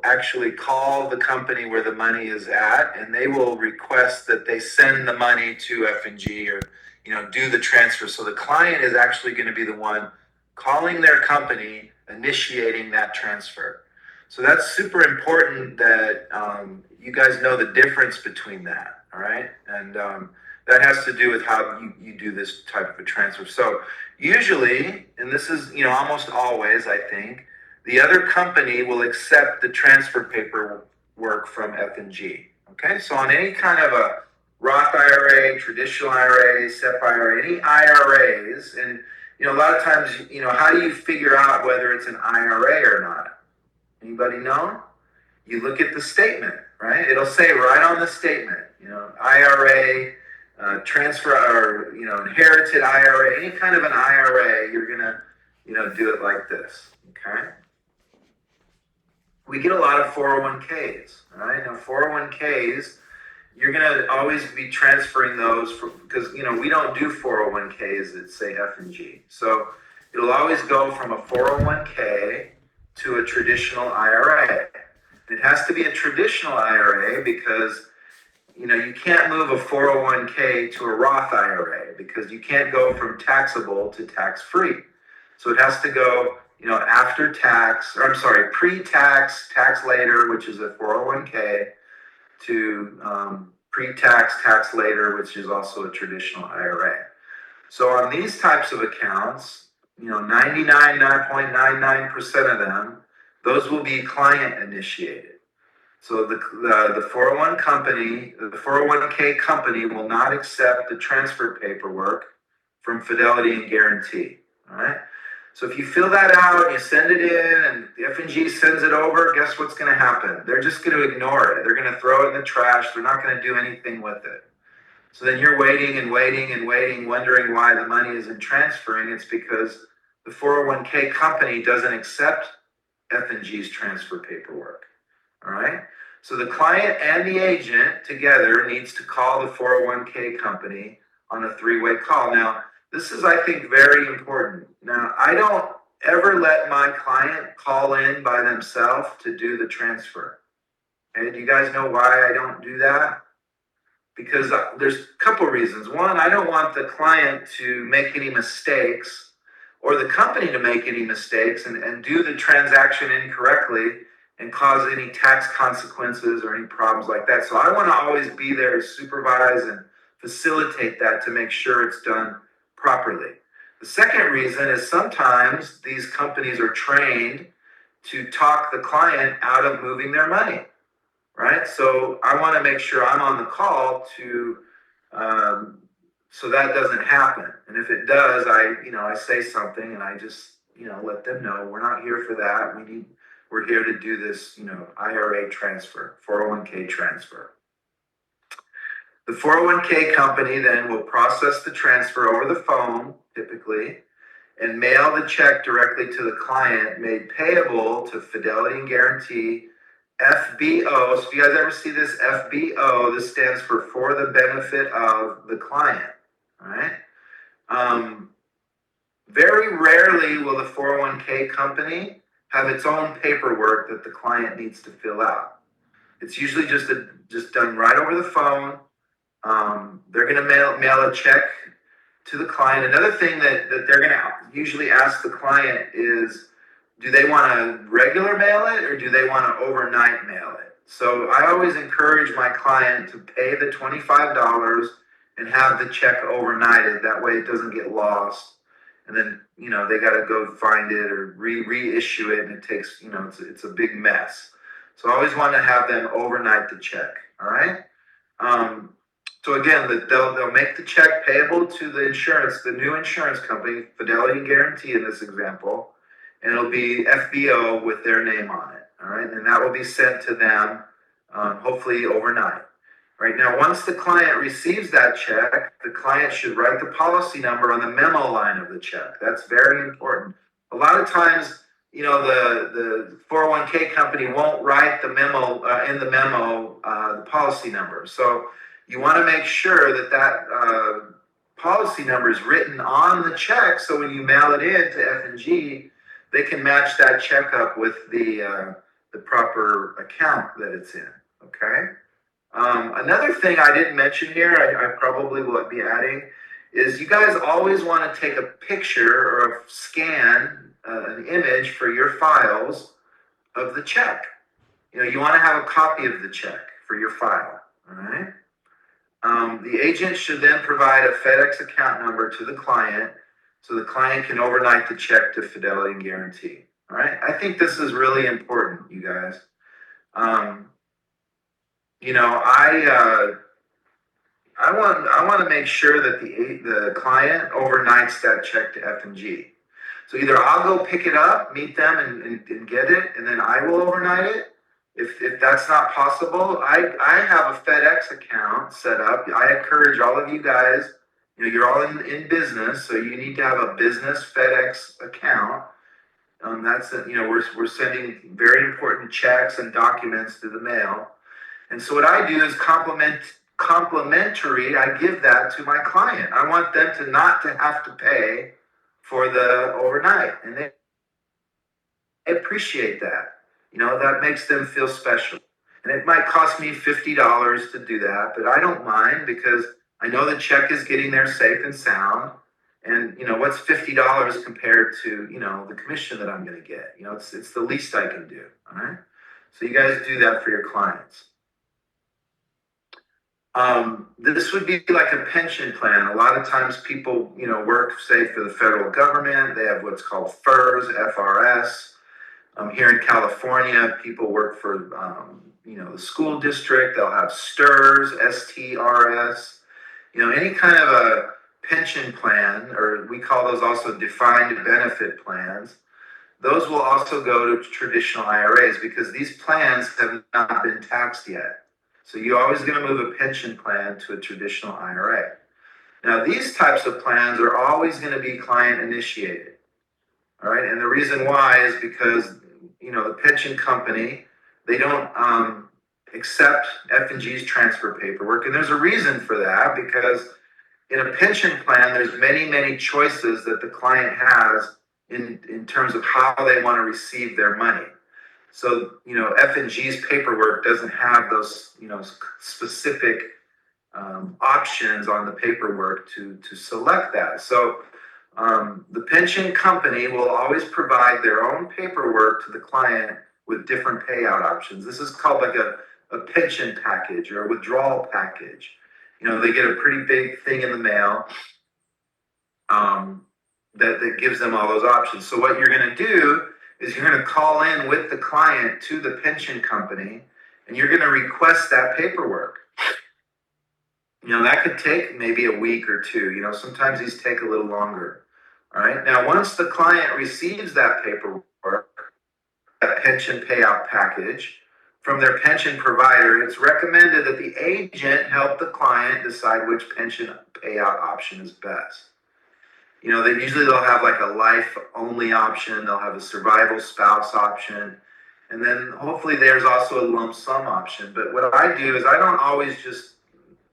actually call the company where the money is at, and they will request that they send the money to F&G, or do the transfer. So the client is actually going to be the one calling their company, initiating that transfer. So that's super important that you guys know the difference between that. All right, and that has to do with how you do this type of a transfer. So usually, and this is almost always, I think, the other company will accept the transfer paperwork from F&G. Okay, so on any kind of a Roth IRA, traditional IRA, SEP IRA, any IRAs, and a lot of times, how do you figure out whether it's an IRA or not? Anybody know? You look at the statement, right? It'll say right on the statement, IRA, transfer, or inherited IRA, any kind of an IRA, you're gonna, do it like this. Okay. We get a lot of 401ks, right? Now 401ks, you're gonna always be transferring those because we don't do 401ks that say F&G. So it'll always go from a 401k to a traditional IRA. It has to be a traditional IRA because you can't move a 401k to a Roth IRA because you can't go from taxable to tax-free. So it has to go, after tax, or I'm sorry, pre-tax, tax later, which is a 401k, to pre-tax, tax later, which is also a traditional IRA. So on these types of accounts, 99.99% of them, those will be client initiated. So the 401k company will not accept the transfer paperwork from Fidelity and Guarantee. All right. So if you fill that out and you send it in and the F&G sends it over, guess what's going to happen? They're just going to ignore it. They're going to throw it in the trash. They're not going to do anything with it. So then you're waiting and waiting and waiting, wondering why the money isn't transferring. It's because the 401k company doesn't accept F&G's transfer paperwork. All right. So the client and the agent together needs to call the 401k company on a three-way call. Now, this is, I think, very important. Now, I don't ever let my client call in by themselves to do the transfer. Okay, do you guys know why I don't do that? Because there's a couple reasons. One, I don't want the client to make any mistakes or the company to make any mistakes and do the transaction incorrectly and cause any tax consequences or any problems like that. So I want to always be there to supervise and facilitate that to make sure it's done properly. The second reason is sometimes these companies are trained to talk the client out of moving their money, right? So I want to make sure I'm on the call to so that doesn't happen. And if it does, I say something and I just let them know we're not here for that. We're here to do this IRA transfer, 401k transfer. The 401k company then will process the transfer over the phone, typically, and mail the check directly to the client, made payable to Fidelity and Guarantee, FBO. So if you guys ever see this FBO, this stands for the benefit of the client. All right. Very rarely will the 401k company have its own paperwork that the client needs to fill out. It's usually just done right over the phone. They're going to mail a check to the client. Another thing that they're going to usually ask the client is, do they want to regular mail it or do they want to overnight mail it? So I always encourage my client to pay the $25 and have the check overnighted. That way it doesn't get lost. And then, they got to go find it or reissue it. And it takes, it's a big mess. So I always want to have them overnight the check. All right. So again, they'll make the check payable to the new insurance company, Fidelity and Guarantee in this example, and it'll be FBO with their name on it. All right. And that will be sent to them, hopefully overnight. Right now, once the client receives that check, the client should write the policy number on the memo line of the check. That's very important. A lot of times, the 401k company won't write the memo the policy number. So you want to make sure that policy number is written on the check. So when you mail it in to F&G, they can match that check up with the the proper account that it's in. Okay. Another thing I didn't mention here, I probably will be adding, is you guys always want to take a picture or a scan, an image for your files of the check. You want to have a copy of the check for your file. All right. The agent should then provide a FedEx account number to the client so the client can overnight the check to Fidelity and Guarantee. All right. I think this is really important, you guys. Um, you know, I want to make sure that the client overnights that check to F&G. So either I'll go pick it up, meet them, and get it, and then I will overnight it. If that's not possible, I have a FedEx account set up. I encourage all of you guys. You're all in business, so you need to have a business FedEx account. We're sending very important checks and documents through the mail. And so what I do is complimentary, I give that to my client. I want them to not to have to pay for the overnight. And they appreciate that. That makes them feel special. And it might cost me $50 to do that, but I don't mind because I know the check is getting there safe and sound. And what's $50 compared to the commission that I'm going to get? It's the least I can do. All right. So you guys do that for your clients. This would be like a pension plan. A lot of times people, work, say, for the federal government. They have what's called FERS, FRS. Here in California, people work for, the school district. They'll have STRS, STRS. Any kind of a pension plan, or we call those also defined benefit plans. Those will also go to traditional IRAs because these plans have not been taxed yet. So you're always going to move a pension plan to a traditional IRA. Now, these types of plans are always going to be client initiated. All right. And the reason why is because, the pension company, they don't accept F&G's transfer paperwork. And there's a reason for that because in a pension plan, there's many, many choices that the client has in terms of how they want to receive their money. So, F&G's paperwork doesn't have those, specific options on the paperwork to select that. So the pension company will always provide their own paperwork to the client with different payout options. This is called like a pension package or a withdrawal package. They get a pretty big thing in the mail that gives them all those options. So what you're going to do is you're going to call in with the client to the pension company and you're going to request that paperwork. That could take maybe a week or two. Sometimes these take a little longer. All right. Now, once the client receives that paperwork, that pension payout package from their pension provider, it's recommended that the agent help the client decide which pension payout option is best. They'll have like a life only option. They'll have a survival spouse option. And then hopefully there's also a lump sum option. But what I do is I don't always just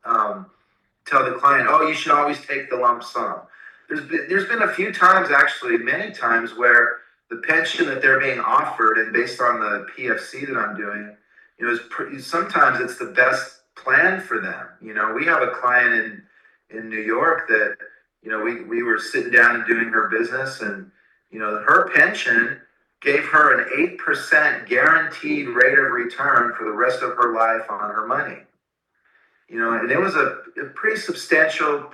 tell the client, oh, you should always take the lump sum. There's been a few times, actually, many times where the pension that they're being offered and based on the PFC that I'm doing, sometimes it's the best plan for them. We have a client in New York that, we were sitting down and doing her business and, her pension gave her an 8% guaranteed rate of return for the rest of her life on her money. And it was a pretty substantial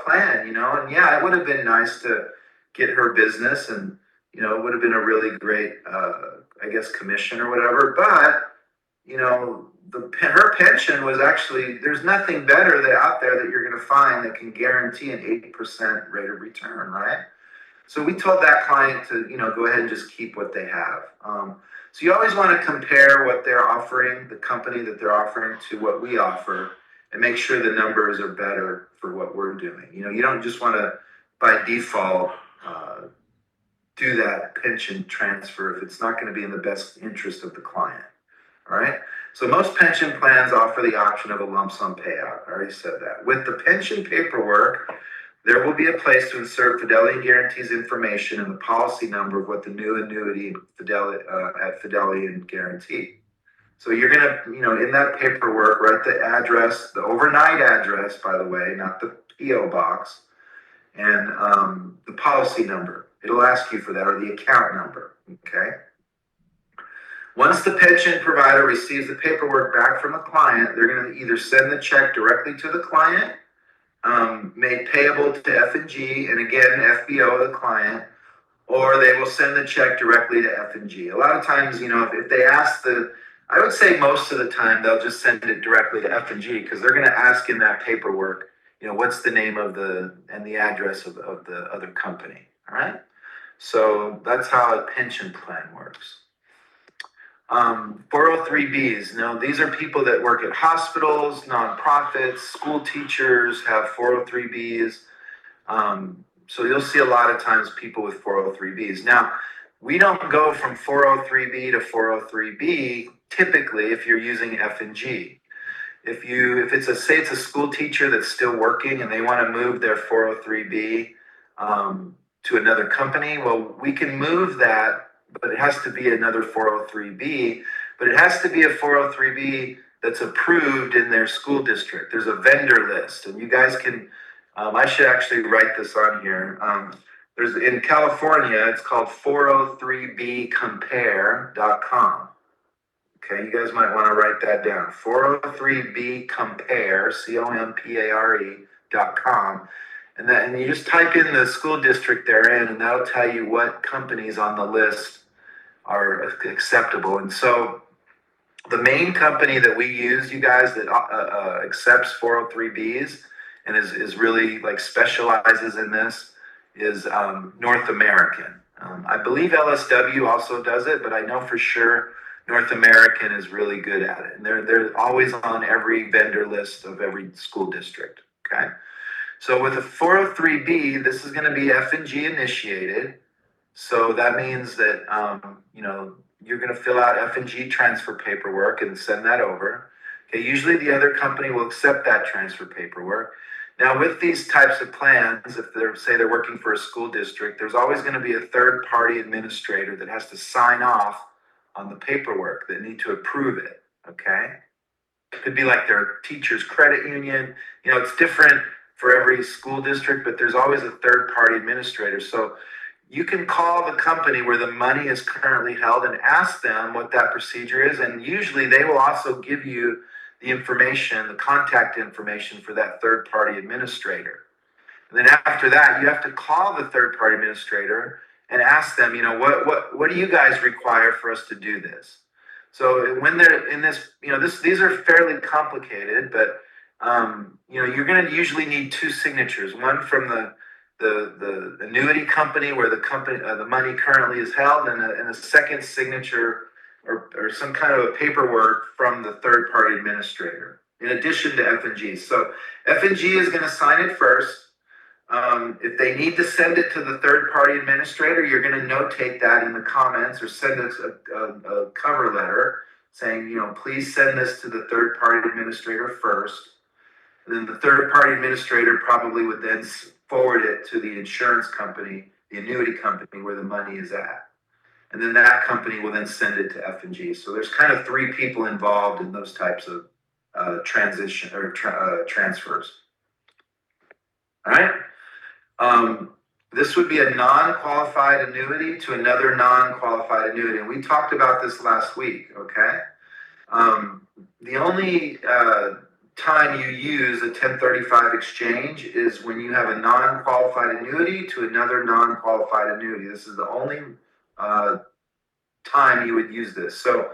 plan, and yeah, it would have been nice to get her business and, it would have been a really great, commission or whatever. But, her pension was actually, there's nothing better out there that you're going to find that can guarantee an 8% rate of return, right? So we told that client to, go ahead and just keep what they have. So you always want to compare what they're offering, the company that they're offering, to what we offer, and make sure the numbers are better for what we're doing. You don't just want to, by default, do that pension transfer if it's not going to be in the best interest of the client. All right. So most pension plans offer the option of a lump sum payout. I already said that. With the pension paperwork, There will be a place to insert Fidelity and Guarantee's information and the policy number of what the new annuity at Fidelity and Guarantee. So you're gonna, in that paperwork, write the address, the overnight address, by the way, not the PO box, and the policy number. It'll ask you for that, or the account number. Okay. Once the pension provider receives the paperwork back from the client, they're going to either send the check directly to the client, made payable to F&G, and again, FBO the client, or they will send the check directly to F&G. A lot of times, if they ask I would say most of the time they'll just send it directly to F&G because they're going to ask in that paperwork, what's the name of and the address of the other company. All right. So that's how a pension plan works. 403Bs. Now, these are people that work at hospitals, nonprofits, school teachers have 403Bs. So you'll see a lot of times people with 403Bs. Now, we don't go from 403B to 403B typically if you're using F&G. If it's a school teacher that's still working and they want to move their 403B to another company, well, we can move that, but it has to be another 403B, but it has to be a 403B that's approved in their school district. There's a vendor list, and you guys can, I should actually write this on here. There's in California, it's called 403bcompare.com. Okay, you guys might want to write that down. 403bcompare, COMPARE.com. And you just type in the school district they're in, and that'll tell you what companies on the list are acceptable. And so the main company that we use, you guys, that accepts 403Bs and is really like specializes in this is North American. I believe LSW also does it, but I know for sure North American is really good at it. And they're always on every vendor list of every school district. Okay. So with a 403B, this is going to be F&G initiated. So that means that, you're going to fill out F&G transfer paperwork and send that over. Okay, usually the other company will accept that transfer paperwork. Now, with these types of plans, if they're working for a school district, there's always going to be a third-party administrator that has to sign off on the paperwork, that need to approve it. Okay, it could be like their teacher's credit union. It's different for every school district, but there's always a third-party administrator. So you can call the company where the money is currently held and ask them what that procedure is. And usually they will also give you the information, the contact information for that third-party administrator. And then after that, you have to call the third-party administrator and ask them, what do you guys require for us to do this? So when they're in this, these are fairly complicated, but you're going to usually need two signatures, one from the annuity company where the money currently is held, and a second signature or some kind of a paperwork from the third party administrator in addition to F&G. So F&G is going to sign it first. If they need to send it to the third party administrator, you're going to notate that in the comments or send us a cover letter saying, please send this to the third party administrator first. And then the third party administrator probably would then forward it to the insurance company, the annuity company where the money is at. And then that company will then send it to F&G. So there's kind of three people involved in those types of transition or transfers. All right. This would be a non-qualified annuity to another non-qualified annuity. And we talked about this last week. Okay. The only time you use a 1035 exchange is when you have a non-qualified annuity to another non-qualified annuity. This is the only time you would use this. So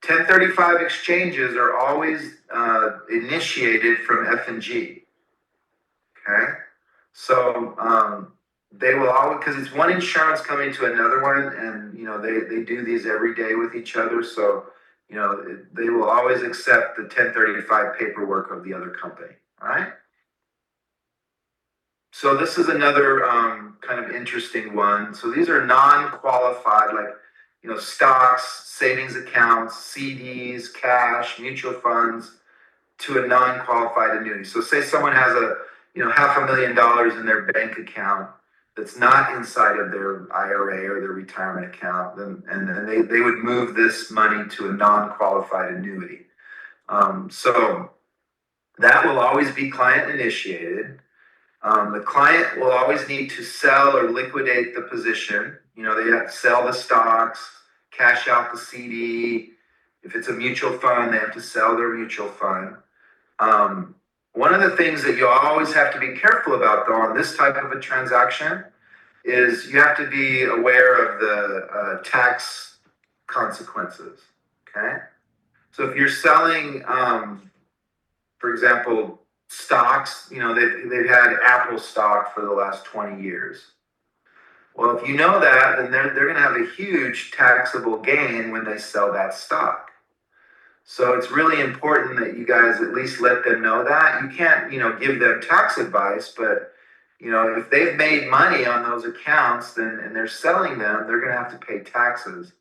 1035 exchanges are always initiated from F&G. Okay, so they will always, because it's one insurance coming to another one, and they do these every day with each other. So they will always accept the 1035 paperwork of the other company. All right. So this is another kind of interesting one. So these are non-qualified, like, stocks, savings accounts, CDs, cash, mutual funds to a non-qualified annuity. So say someone has a $500,000 in their bank account that's not inside of their IRA or their retirement account, and then they would move this money to a non-qualified annuity. So that will always be client initiated. The client will always need to sell or liquidate the position. They have to sell the stocks, cash out the CD. If it's a mutual fund, they have to sell their mutual fund. One of the things that you always have to be careful about, though, on this type of a transaction is you have to be aware of the tax consequences. Okay? So if you're selling, for example, stocks, they've had Apple stock for the last 20 years. Well, if you know that, then they're going to have a huge taxable gain when they sell that stock. So it's really important that you guys at least let them know that. You can't, give them tax advice, but if they've made money on those accounts, then and they're selling them, they're going to have to pay taxes.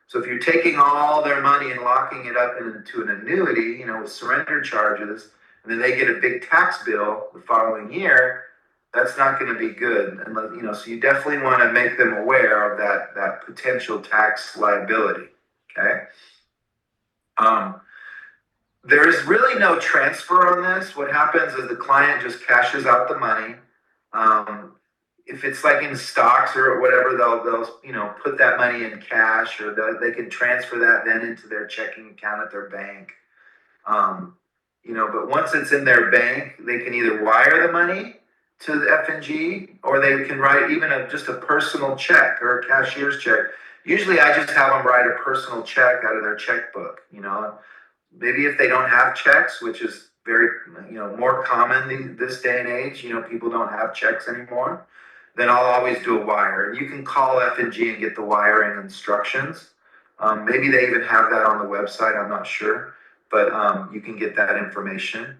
So if you're taking all their money and locking it up into an annuity, with surrender charges, and then they get a big tax bill the following year, that's not going to be good. And so you definitely want to make them aware of that potential tax liability. Okay. There is really no transfer on this. What happens is the client just cashes out the money. If it's like in stocks or whatever, they'll put that money in cash, or they can transfer that then into their checking account at their bank. But once it's in their bank, they can either wire the money to the F&G, or they can write even just a personal check or a cashier's check. Usually I just have them write a personal check out of their checkbook. Maybe if they don't have checks, which is very, more common this day and age, people don't have checks anymore, then I'll always do a wire. You can call F&G and get the wiring instructions. Maybe they even have that on the website, I'm not sure, but you can get that information.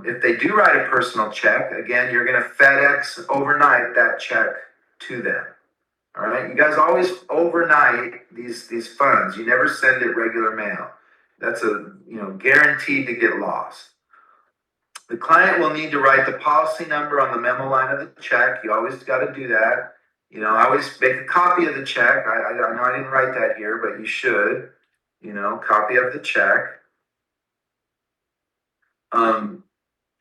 If they do write a personal check, again, you're going to FedEx overnight that check to them. All right, you guys always overnight these funds. You never send it regular mail. That's guaranteed to get lost. The client will need to write the policy number on the memo line of the check. You always got to do that. I always make a copy of the check. I know I didn't write that here, but you should. Copy of the check. And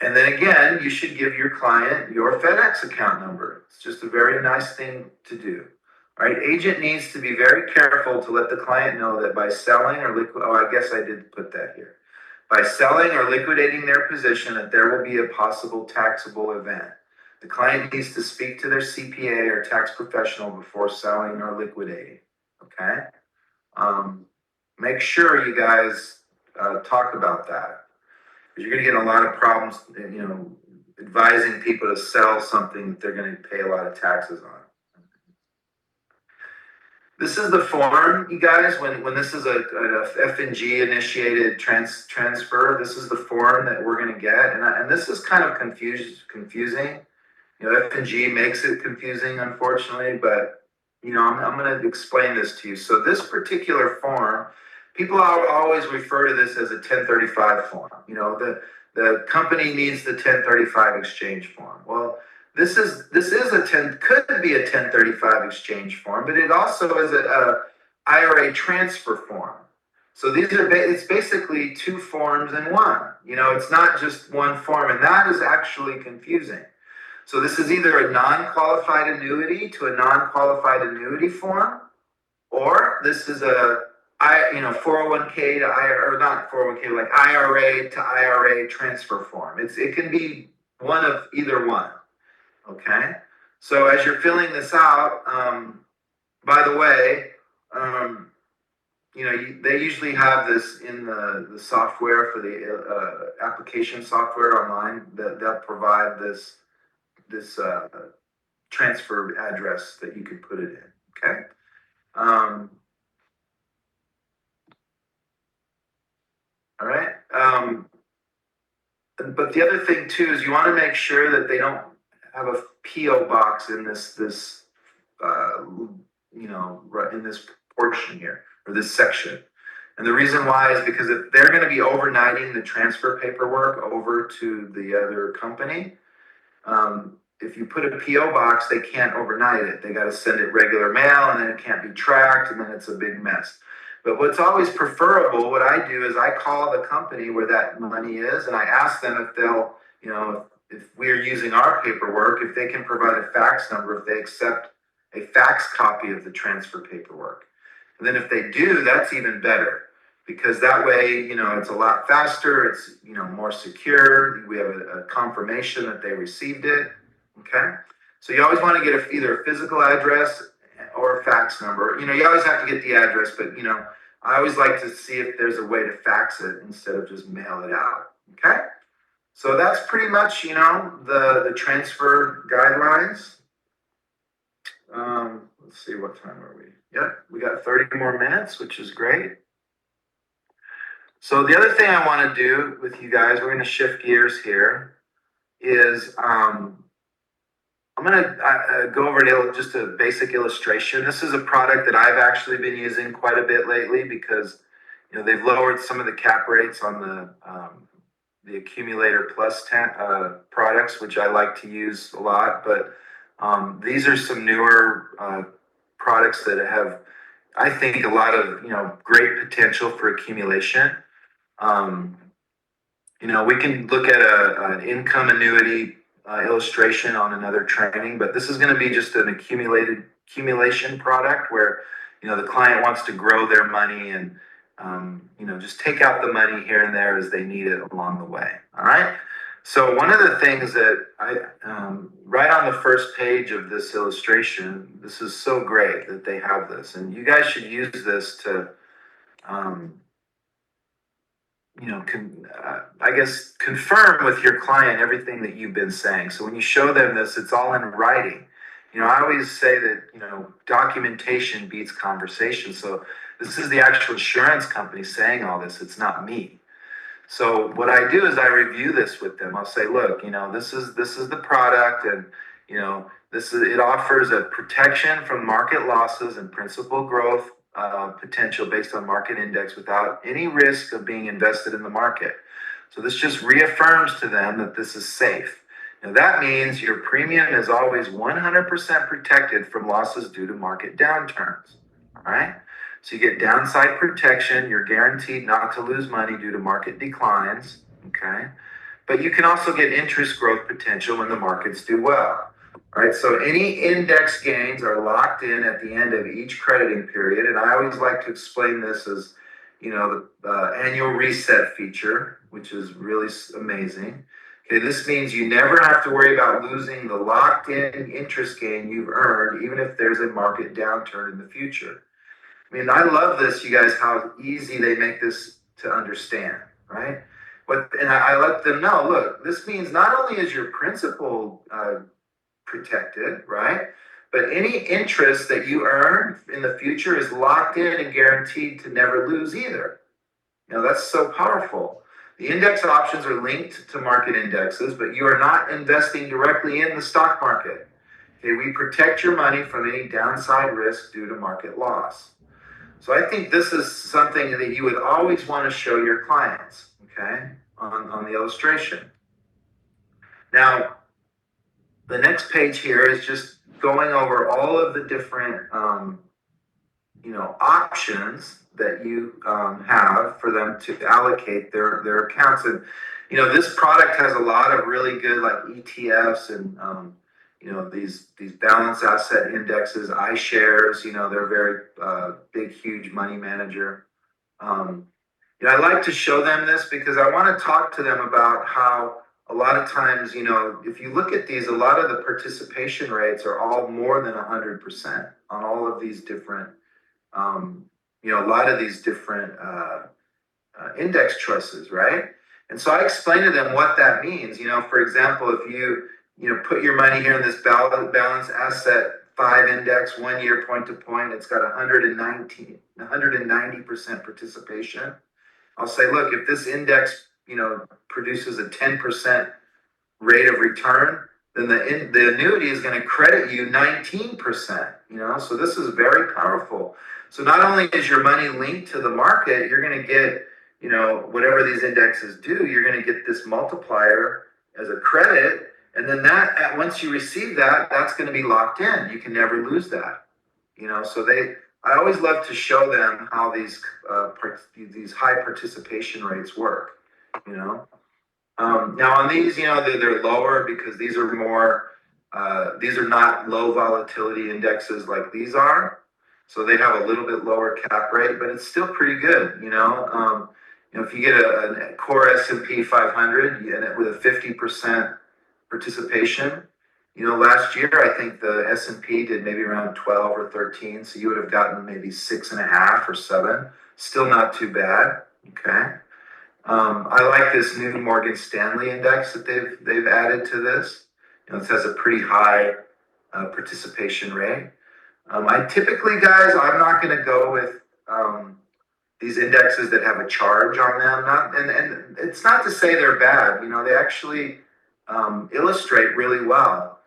then again, you should give your client your FedEx account number. It's just a very nice thing to do. All right, agent needs to be very careful to let the client know that by selling or I guess I did put that here. By selling or liquidating their position, that there will be a possible taxable event. The client needs to speak to their CPA or tax professional before selling or liquidating. Okay? Make sure you guys talk about that, because you're going to get a lot of problems, advising people to sell something that they're going to pay a lot of taxes on. This is the form, you guys, when this is a F&G initiated transfer, this is the form that we're going to get. And this is kind of confusing. F&G makes it confusing, unfortunately, but, I'm going to explain this to you. So this particular form, people always refer to this as a 1035 form. The company needs the 1035 exchange form. Well, this is could be a 1035 exchange form, but it also is a IRA transfer form. So it's basically two forms in one. It's not just one form, and that is actually confusing. So this is either a non-qualified annuity to a non-qualified annuity form, or this is a 401k to IRA, or not 401k, like IRA to IRA transfer form. It can be one of either one. Okay, so as you're filling this out, by the way, they usually have this in the software for the application software online that provide this transfer address that you can put it in. Okay. All right. But the other thing too is you want to make sure that they don't have a PO box in this in this portion here, or this section. And the reason why is because if they're going to be overnighting the transfer paperwork over to the other company, if you put a PO box, they can't overnight it. They got to send it regular mail, and then it can't be tracked, and then it's a big mess. But what's always preferable, what I do is I call the company where that money is, and I ask them if they'll, if we're using our paperwork, if they can provide a fax number, if they accept a fax copy of the transfer paperwork. And then if they do, that's even better, because that way, it's a lot faster. It's, more secure. We have a confirmation that they received it. Okay. So you always want to get either a physical address or a fax number. You always have to get the address, but, I always like to see if there's a way to fax it instead of just mail it out. Okay. So that's pretty much, the transfer guidelines. Let's see, what time are we? Yep, we got 30 more minutes, which is great. So the other thing I want to do with you guys, we're going to shift gears here, is I'm going to go over just a basic illustration. This is a product that I've actually been using quite a bit lately because, they've lowered some of the cap rates on the Accumulator Plus products, which I like to use a lot. But these are some newer products that have, I think, a lot of, great potential for accumulation. We can look at an income annuity illustration on another training, but this is going to be just an accumulation product where, the client wants to grow their money and, just take out the money here and there as they need it along the way. All right. So one of the things that right on the first page of this illustration, this is so great that they have this, and you guys should use this to, I guess, confirm with your client everything that you've been saying. So when you show them this, it's all in writing. I always say that, documentation beats conversation. So this is the actual insurance company saying all this. It's not me. So what I do is I review this with them. I'll say, look, this is the product, and it offers a protection from market losses and principal growth potential based on market index without any risk of being invested in the market. So this just reaffirms to them that this is safe. Now that means your premium is always 100% protected from losses due to market downturns. All right. So you get downside protection. You're guaranteed not to lose money due to market declines. Okay. But you can also get interest growth potential when the markets do well. All right. So any index gains are locked in at the end of each crediting period. And I always like to explain this as, the annual reset feature, which is really amazing. Okay, this means you never have to worry about losing the locked-in interest gain you've earned, even if there's a market downturn in the future. I mean, I love this, you guys, how easy they make this to understand, right? And I let them know, look, this means not only is your principal protected, right? But any interest that you earn in the future is locked in and guaranteed to never lose either. That's so powerful. The index options are linked to market indexes, but you are not investing directly in the stock market. Okay, we protect your money from any downside risk due to market loss. So I think this is something that you would always want to show your clients, okay, on the illustration. Now, the next page here is just going over all of the different, options that you have for them to allocate their accounts. And, this product has a lot of really good like ETFs and, these balanced asset indexes, iShares, they're very big, huge money manager. I like to show them this because I want to talk to them about how a lot of times, if you look at these, a lot of the participation rates are all more than 100% on all of these different, a lot of these different index choices, right? And so I explain to them what that means. For example, if you put your money here in this balanced asset 5 index, 1 year point to point, it's got 190% participation. I'll say, look, if this index, produces a 10% rate of return, then the annuity is going to credit you 19%, so this is very powerful. So not only is your money linked to the market, you're going to get, whatever these indexes do, you're going to get this multiplier as a credit, And then once you receive that, that's going to be locked in. You can never lose that. So I always love to show them how these high participation rates work. Now on these, they're lower because these are more, these are not low volatility indexes like these are. So they have a little bit lower cap rate, but it's still pretty good. If you get a core S&P 500 and with a 50% participation, last year I think the S&P did maybe around 12 or 13, so you would have gotten maybe 6.5 or 7. Still not too bad. Okay. I like this new Morgan Stanley index that they've added to this. It has a pretty high participation rate. I typically, guys, I'm not going to go with these indexes that have a charge on them. And it's not to say they're bad. They actually illustrate really well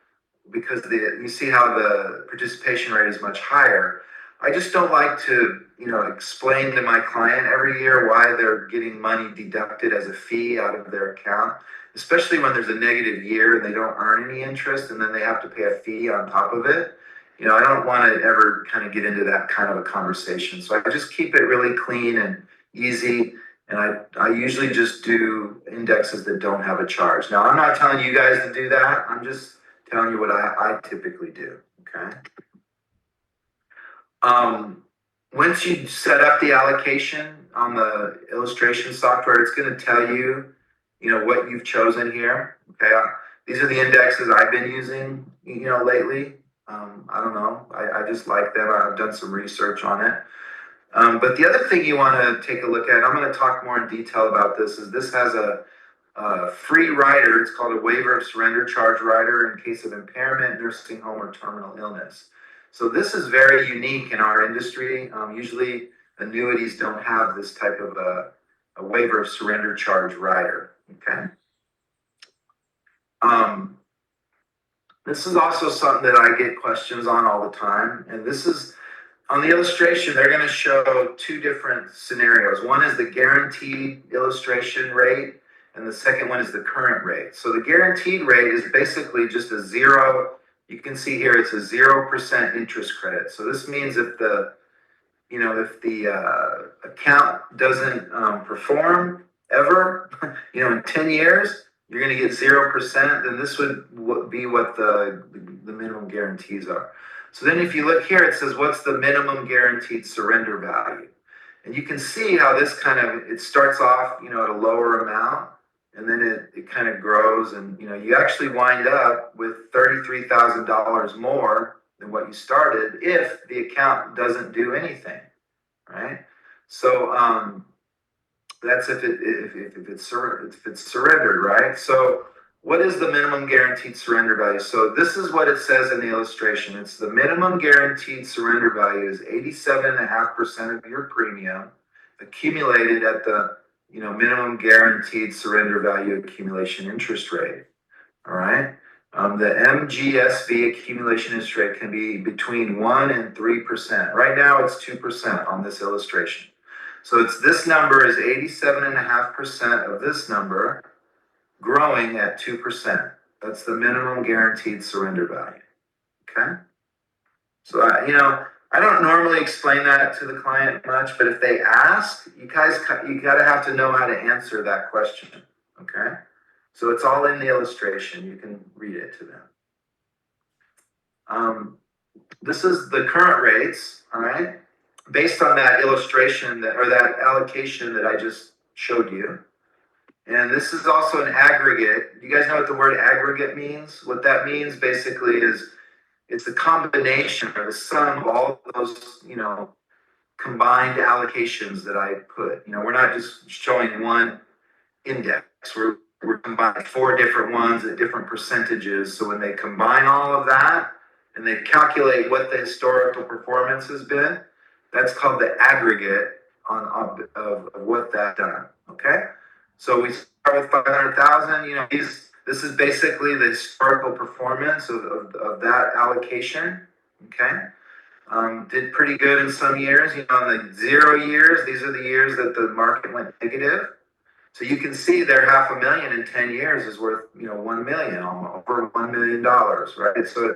because you see how the participation rate is much higher. I just don't like to, explain to my client every year why they're getting money deducted as a fee out of their account, especially when there's a negative year and they don't earn any interest and then they have to pay a fee on top of it. I don't want to ever kind of get into that kind of a conversation. So I just keep it really clean and easy. And I usually just do indexes that don't have a charge. Now, I'm not telling you guys to do that. I'm just telling you what I typically do. Okay. Once you set up the allocation on the illustration software, it's going to tell you, what you've chosen here. Okay. These are the indexes I've been using, lately. I don't know. I just like them. I've done some research on it. But the other thing you want to take a look at, I'm going to talk more in detail about this, is this has a free rider. It's called a waiver of surrender charge rider in case of impairment, nursing home, or terminal illness. So this is very unique in our industry. Usually annuities don't have this type of a waiver of surrender charge rider. Okay. This is also something that I get questions on all the time. And this is, on the illustration, they're going to show two different scenarios. One is the guaranteed illustration rate, and the second one is the current rate. So the guaranteed rate is basically just a zero. You can see here it's a 0% interest credit. So this means if the account doesn't perform ever, in 10 years, you're going to get 0%. Then this would be what the minimum guarantees are. So then if you look here, it says, what's the minimum guaranteed surrender value? And you can see how this it starts off, at a lower amount, and then it kind of grows, and, you actually wind up with $33,000 more than what you started if the account doesn't do anything, right? So that's if it's surrendered, right? So what is the minimum guaranteed surrender value? So this is what it says in the illustration. It's the minimum guaranteed surrender value is 87.5% of your premium accumulated at the minimum guaranteed surrender value accumulation interest rate. All right. The MGSV accumulation interest rate can be between 1 and 3%. Right now it's 2% on this illustration. So this number is 87.5% of this number growing at 2%. That's the minimum guaranteed surrender value. Okay. So, I don't normally explain that to the client much, but if they ask, you got to have to know how to answer that question. Okay. So it's all in the illustration. You can read it to them. This is the current rates. All right. Based on that illustration or that allocation that I just showed you. And this is also an aggregate. You guys know what the word aggregate means? What that means basically is it's the combination or the sum of all of those, combined allocations that I put. We're not just showing one index. We're combining 4 different ones at different percentages. So when they combine all of that and they calculate what the historical performance has been, that's called the aggregate of what that done. Okay. So we start with 500,000. This is basically the historical performance of that allocation. Okay. Did pretty good in some years. In the 0 years, these are the years that the market went negative. So you can see their $500,000 in 10 years is worth, 1 million, almost over $1 million, right? So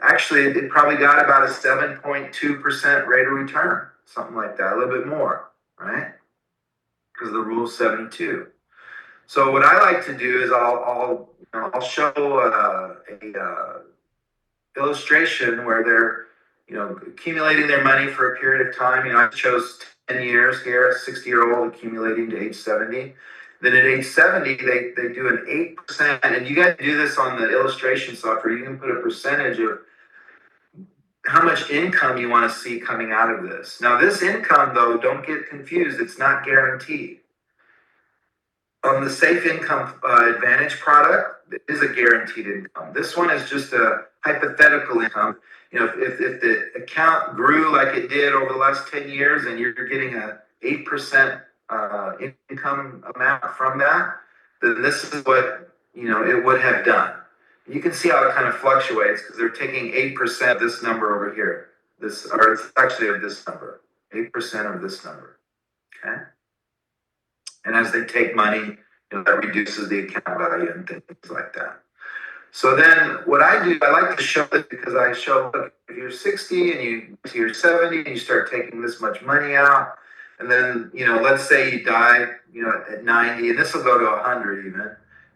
actually it probably got about a 7.2% rate of return, something like that, a little bit more, right? Because the rule is 72. So what I like to do is I'll show a illustration where they're accumulating their money for a period of time. I chose 10 years here, a 60-year-old accumulating to age 70. Then at age 70, they do an 8%, and you got to do this on the illustration software. You can put a percentage of how much income you want to see coming out of this. Now, this income, though, don't get confused. It's not guaranteed. On the Safe Income Advantage product, it is a guaranteed income. This one is just a hypothetical income. If the account grew like it did over the last 10 years and you're getting a 8% income amount from that, then this is what it would have done. You can see how it kind of fluctuates because they're taking 8% of this number over here. Or it's actually of this number, 8% of this number. Okay. And as they take money, that reduces the account value and things like that. So then what I do, I like to show it because I show, look, if you're 60 and you're 70 and you start taking this much money out, and then, let's say you die, at 90, and this will go to 100 even,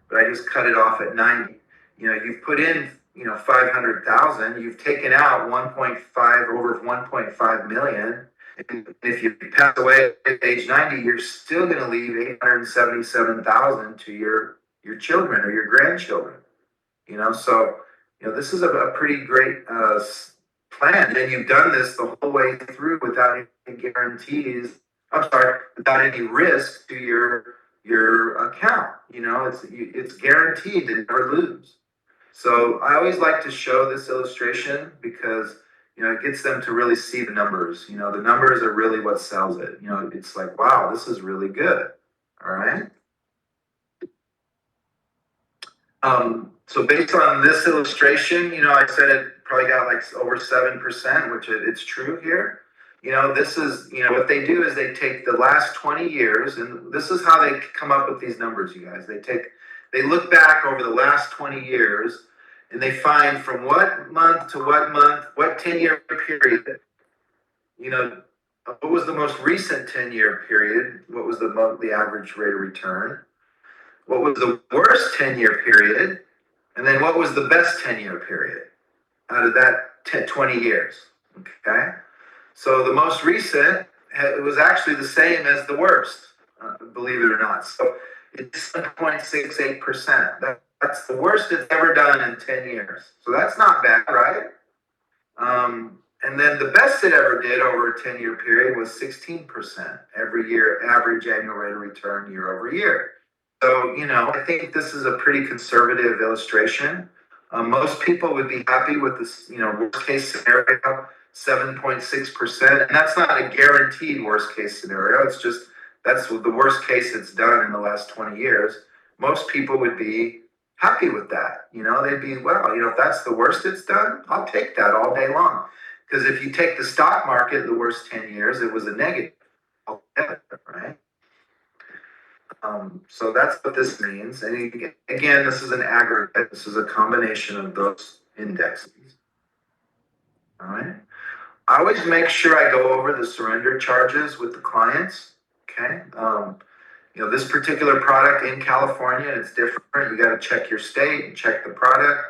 but I just cut it off at 90. You've put in, 500,000, you've taken out 1.5, over 1.5 million. And if you pass away at age 90, you're still going to leave 877,000 to your children or your grandchildren. So this is a pretty great plan, and you've done this the whole way through without any guarantees. I'm sorry, without any risk to your account. It's guaranteed to never lose. So I always like to show this illustration because it gets them to really see the numbers. The numbers are really what sells it. It's like, wow, this is really good. All right. So based on this illustration, I said it probably got like over 7%, which it's true here. This is, what they do is they take the last 20 years, and this is how they come up with these numbers, you guys. They look back over the last 20 years, and they find from what month to what month, what 10-year period, what was the most recent 10-year period, what was the monthly average rate of return, what was the worst 10-year period, and then what was the best 10-year period out of that 20 years, okay? So the most recent, it was actually the same as the worst, believe it or not. So it's 7.68%. That's the worst it's ever done in 10 years. So that's not bad, right? And then the best it ever did over a 10-year period was 16% every year, average annual rate of return year over year. So, I think this is a pretty conservative illustration. Most people would be happy with this, worst case scenario, 7.6%. And that's not a guaranteed worst case scenario. It's just, that's the worst case it's done in the last 20 years. Most people would be happy with that. They'd be, well, if that's the worst it's done, I'll take that all day long. Because if you take the stock market, the worst 10 years, it was a negative, right? So that's what this means. And again, this is an aggregate. This is a combination of those indexes. All right. I always make sure I go over the surrender charges with the clients. Okay. This particular product in California, it's different. You got to check your state and check the product.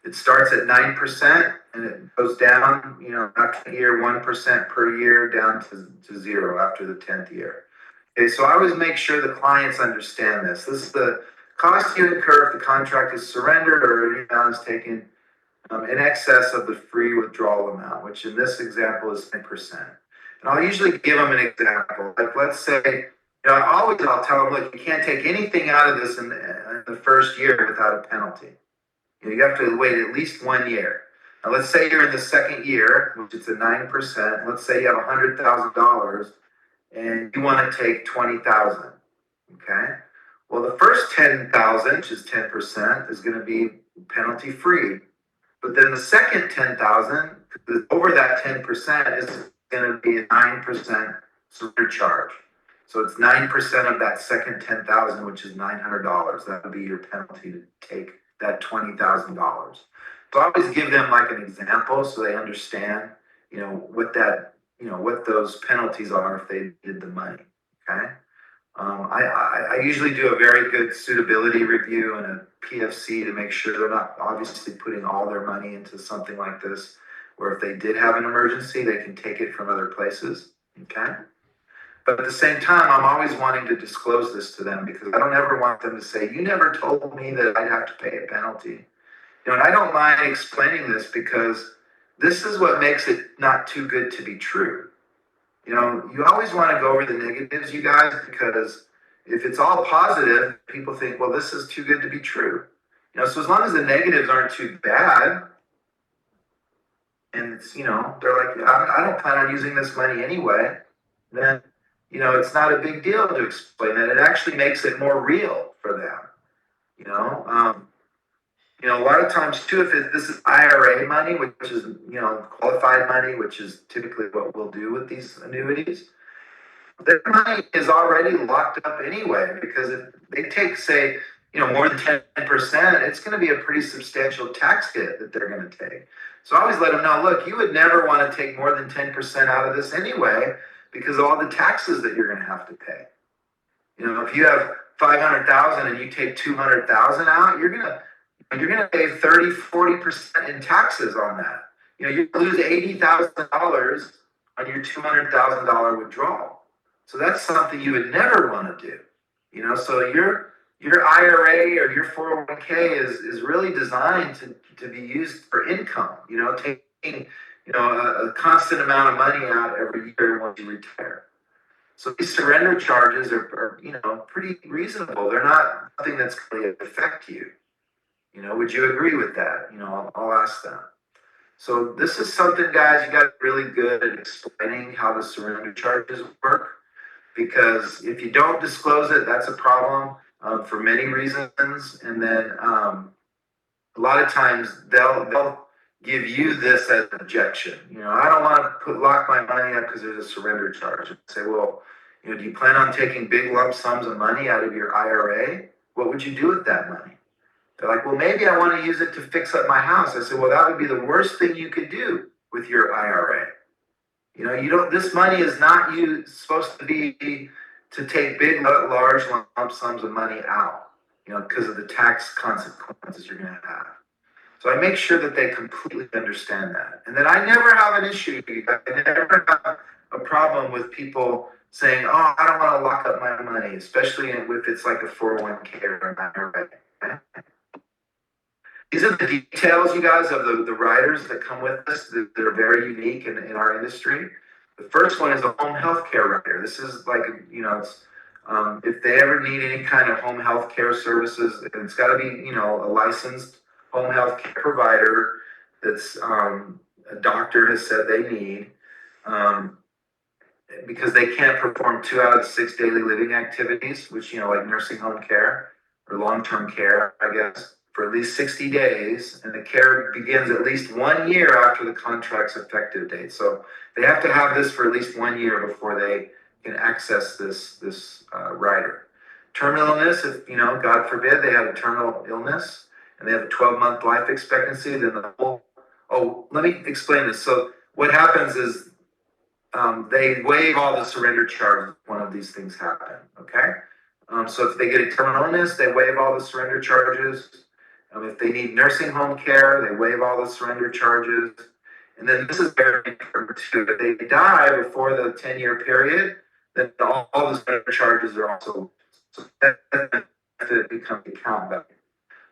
It starts at 9% and it goes down, after the year, 1% per year down to zero after the 10th year. Okay, so I always make sure the clients understand this. This is the cost you incur if the contract is surrendered or any amount is taken in excess of the free withdrawal amount, which in this example is 10%. And I'll usually give them an example. Like, let's say, I'll tell them, look, you can't take anything out of this in the first year without a penalty. You have to wait at least 1 year. Now, let's say you're in the second year, which is a 9%. Let's say you have $100,000 and you want to take 20,000. Okay. Well, the first 10,000, which is 10%, is going to be penalty free. But then the second 10,000, over that 10%, is going to be a 9% surrender charge. So it's 9% of that second 10,000, which is $900. That would be your penalty to take that $20,000. So I always give them like an example so they understand, what those penalties are if they did the money. Okay. I usually do a very good suitability review and a PFC to make sure they're not obviously putting all their money into something like this, where if they did have an emergency, they can take it from other places. Okay. But at the same time, I'm always wanting to disclose this to them because I don't ever want them to say, you never told me that I'd have to pay a penalty. And I don't mind explaining this because this is what makes it not too good to be true. You always want to go over the negatives, you guys, because if it's all positive, people think, well, this is too good to be true. So as long as the negatives aren't too bad, and they're like, I don't plan on using this money anyway, then, it's not a big deal to explain that. It actually makes it more real for them. A lot of times too, if this is IRA money, which is, qualified money, which is typically what we'll do with these annuities, their money is already locked up anyway, because if they take, say, more than 10%, it's going to be a pretty substantial tax hit that they're going to take. So I always let them know, look, you would never want to take more than 10% out of this anyway, because of all the taxes that you're going to have to pay. If you have 500,000 and you take 200,000 out, you're gonna pay 30-40% in taxes on that. You lose $80,000 on your $200,000 withdrawal. So that's something you would never want to do. So your IRA or your 401k is really designed to be used for income. Taking a constant amount of money out every year once you retire. So these surrender charges are pretty reasonable. They're not nothing that's going to affect you. Would you agree with that? I'll ask them. So this is something, guys, you got really good at explaining how the surrender charges work, because if you don't disclose it, that's a problem for many reasons. And then a lot of times they'll give you this as an objection. I don't want to lock my money up because there's a surrender charge. And say, well, do you plan on taking big lump sums of money out of your IRA? What would you do with that money? They're like, well, maybe I want to use it to fix up my house. I said, well, that would be the worst thing you could do with your IRA. This money is not supposed to be to take big, large lump sums of money out, because of the tax consequences you're going to have. So I make sure that they completely understand that. And then I never have an issue. I never have a problem with people saying, oh, I don't want to lock up my money, especially if it's like a 401k or an IRA. Okay? These are the details, you guys, of the riders that come with us that are very unique in our industry. The first one is a home health care rider. This is like, it's, if they ever need any kind of home health care services, it's got to be, a licensed home health care provider that's a doctor has said they need, because they can't perform 2 out of 6 daily living activities, which, like nursing home care or long-term care, I guess, for at least 60 days, and the care begins at least 1 year after the contract's effective date. So they have to have this for at least 1 year before they can access this rider. Terminal illness, if, God forbid, they have a terminal illness and they have a 12-month life expectancy, then let me explain this. So what happens is they waive all the surrender charges if one of these things happen, okay? So if they get a terminal illness, they waive all the surrender charges. If they need nursing home care, they waive all the surrender charges. And then this is very important too. If they die before the 10-year period, then all the surrender charges are also, so that becomes account value.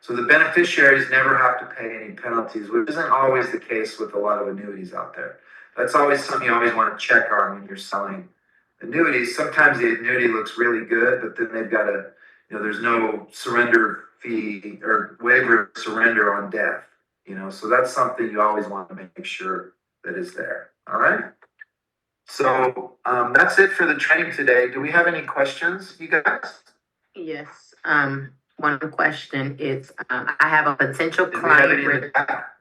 So the beneficiaries never have to pay any penalties, which isn't always the case with a lot of annuities out there. That's always something you always want to check on when you're selling annuities. Sometimes the annuity looks really good, but then they've got there's no surrender fee or waiver of surrender on death. So that's something you always want to make sure that is there. All right. So that's it for the training today. Do we have any questions, you guys? Yes. One question is, I have a potential Did we have any in client. the back?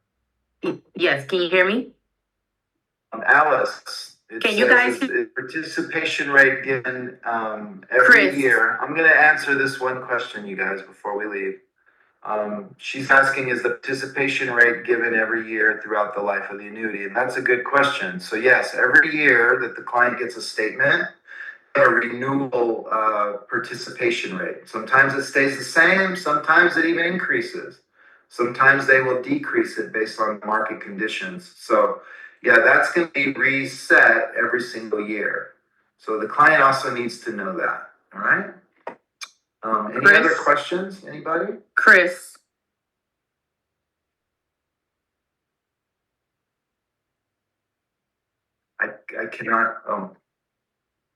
Yes, can you hear me? Alice, It Can you says guys- it's participation rate given every Chris. year. I'm going to answer this one question, you guys, before we leave. She's asking, is the participation rate given every year throughout the life of the annuity? And that's a good question. So yes, every year that the client gets a statement, a renewal participation rate. Sometimes it stays the same, sometimes it even increases. Sometimes they will decrease it based on market conditions. So yeah, that's going to be reset every single year. So the client also needs to know that. All right. Any Chris? other questions? Anybody? Chris, I cannot.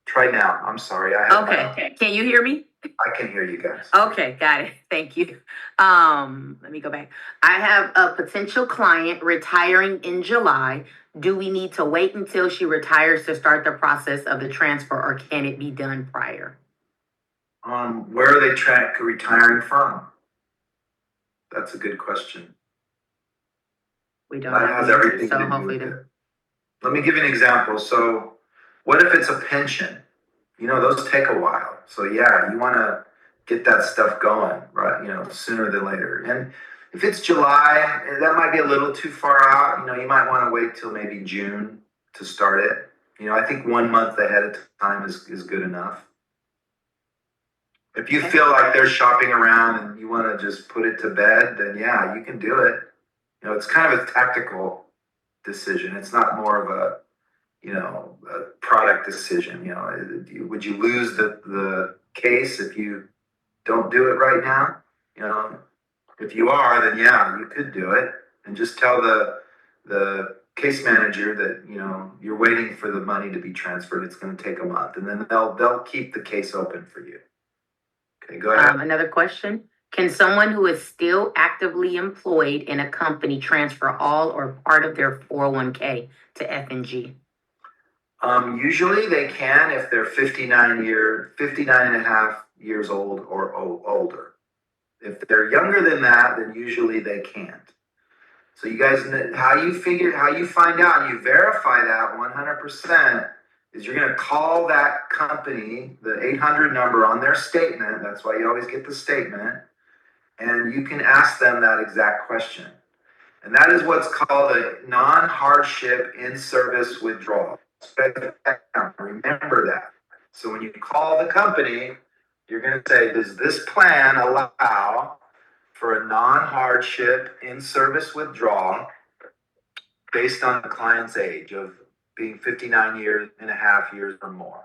Try now. I'm sorry. I have okay, can you hear me? I can hear you guys. Okay, got it. Thank you. Let me go back. I have a potential client retiring in July. Do we need to wait until she retires to start the process of the transfer, or can it be done prior? Where are they retiring from? That's a good question. We don't That know has the answer, everything so to do hopefully with the it. Let me give you an example. So, what if it's a pension? You know, those take a while. So, yeah, you want to get that stuff going, right? You know, sooner than later. And if it's July, that might be a little too far out. You know, you might want to wait till maybe June to start it. You know, I think 1 month ahead of time is good enough. If you feel like they're shopping around and you want to just put it to bed, then yeah, you can do it. You know, it's kind of a tactical decision. It's not more of a, you know, a product decision. You know, would you lose the case if you don't do it right now? You know, if you are, then yeah, you could do it, and just tell the case manager that, you know, you're waiting for the money to be transferred. It's going to take a month, and then they'll keep the case open for you. Okay, go ahead. Another question. Can someone who is still actively employed in a company transfer all or part of their 401k to F&G? Usually they can if they're 59 and a half years old or older. If they're younger than that, then usually they can't. So you guys, how you find out, and you verify that 100%, is you're going to call that company, the 800 number on their statement. That's why you always get the statement. And you can ask them that exact question. And that is what's called a non-hardship in-service withdrawal. Remember that. So when you call the company, you're going to say, does this plan allow for a non-hardship in-service withdrawal based on the client's age of being 59 and a half years or more?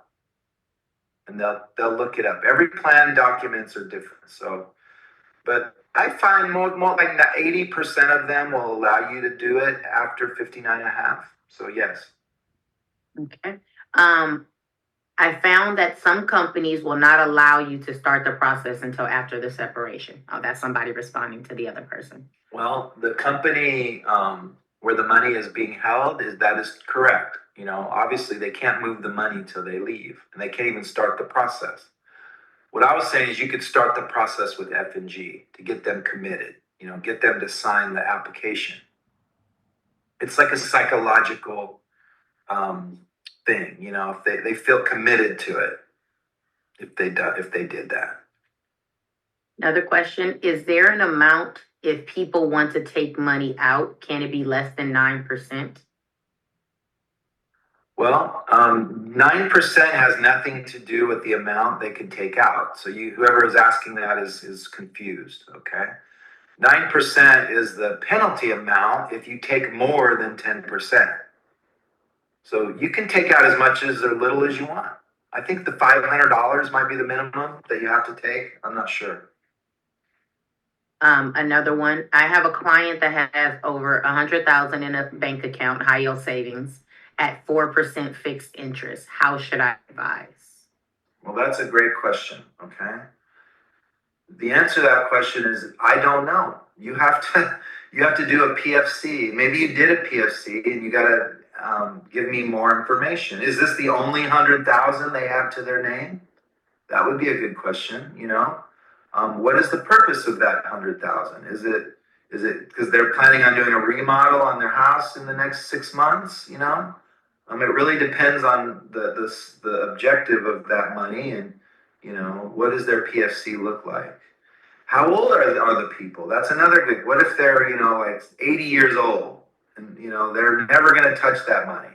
And they'll look it up. Every plan documents are different. So, but I find more like 80% of them will allow you to do it after 59 and a half. So yes. Okay. I found that some companies will not allow you to start the process until after the separation. Oh, that's somebody responding to the other person. Well, the company where the money is being held that is correct. You know, obviously they can't move the money till they leave, and they can't even start the process. What I was saying is you could start the process with F&G to get them committed. You know, get them to sign the application. It's like a psychological thing. You know, if they feel committed to it, if they did that. Another question, is there an amount if people want to take money out? Can it be less than 9%? Well, 9% has nothing to do with the amount they could take out. So whoever is asking that is confused, okay? 9% is the penalty amount if you take more than 10%. So you can take out as much as or little as you want. I think the $500 might be the minimum that you have to take. I'm not sure. Another one, I have a client that has over 100,000 in a bank account, high yield savings, at 4% fixed interest. How should I advise? Well, that's a great question. Okay. The answer to that question is I don't know. You have to do a PFC. Maybe you did a PFC and you got to give me more information. Is this the only 100,000 they have to their name? That would be a good question. You know, what is the purpose of that 100,000? Is it because they're planning on doing a remodel on their house in the next 6 months? You know, It really depends on the objective of that money, and what does their PFC look like? How old are the people? That's another good. What if they're like 80 years old and they're never going to touch that money?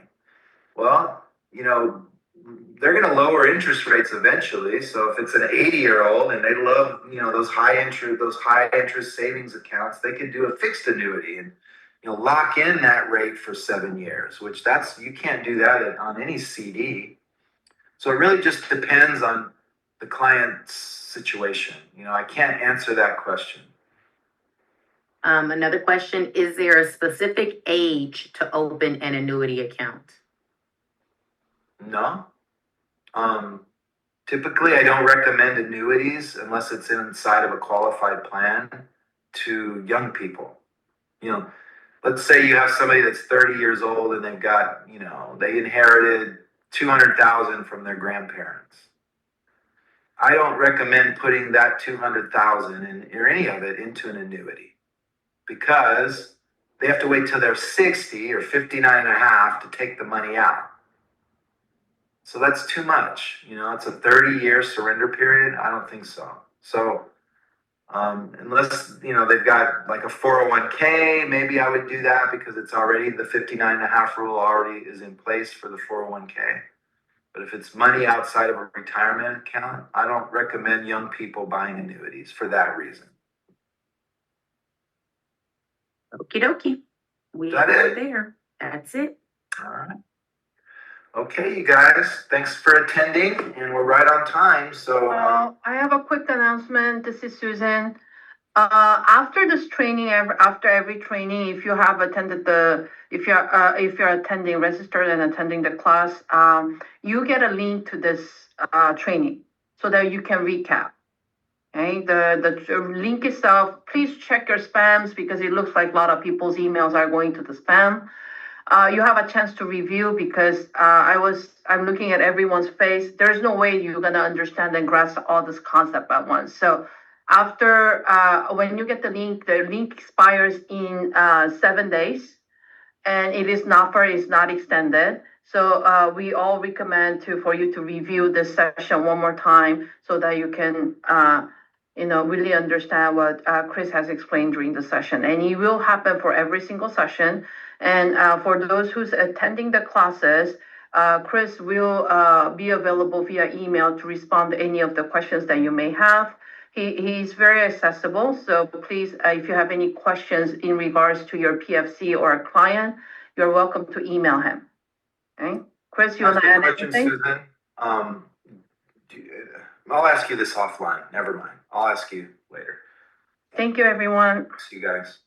Well, they're going to lower interest rates eventually. So if it's an 80-year-old and they love those high interest savings accounts, they could do a fixed annuity and lock in that rate for 7 years, which you can't do that on any CD. So it really just depends on the client's situation. I can't answer that question. Another question, is there a specific age to open an annuity account? No. Typically, I don't recommend annuities unless it's inside of a qualified plan to young people. Let's say you have somebody that's 30 years old and they've got, they inherited 200,000 from their grandparents. I don't recommend putting that 200,000 or any of it into an annuity because they have to wait till they're 60 or 59 and a half to take the money out. So that's too much. It's a 30-year surrender period. I don't think so. So unless, they've got like a 401k, maybe I would do that because it's already the 59 and a half rule already is in place for the 401k. But if it's money outside of a retirement account, I don't recommend young people buying annuities for that reason. Okie dokie. We That are it? there. That's it. All right. Okay, you guys, thanks for attending, and we're right on time. So I have a quick announcement. This is Susan. After this training, after every training, if you have attended if you're attending, registered and attending the class, you get a link to this training so that you can recap. Okay, the link itself, please check your spams because it looks like a lot of people's emails are going to the spam. You have a chance to review because I'm looking at everyone's face. There's no way you're gonna understand and grasp all this concept at once. So after when you get the link expires in 7 days, and offer is not extended. So we all recommend for you to review this session one more time so that you can really understand what Chris has explained during the session. And it will happen for every single session. And for those who's attending the classes, Chris will be available via email to respond to any of the questions that you may have. He's very accessible, so please, if you have any questions in regards to your PFC or a client, you're welcome to email him. Okay, Chris, you want to add anything? Susan, I'll ask you this offline. Never mind. I'll ask you later. Thank you, everyone. See you guys.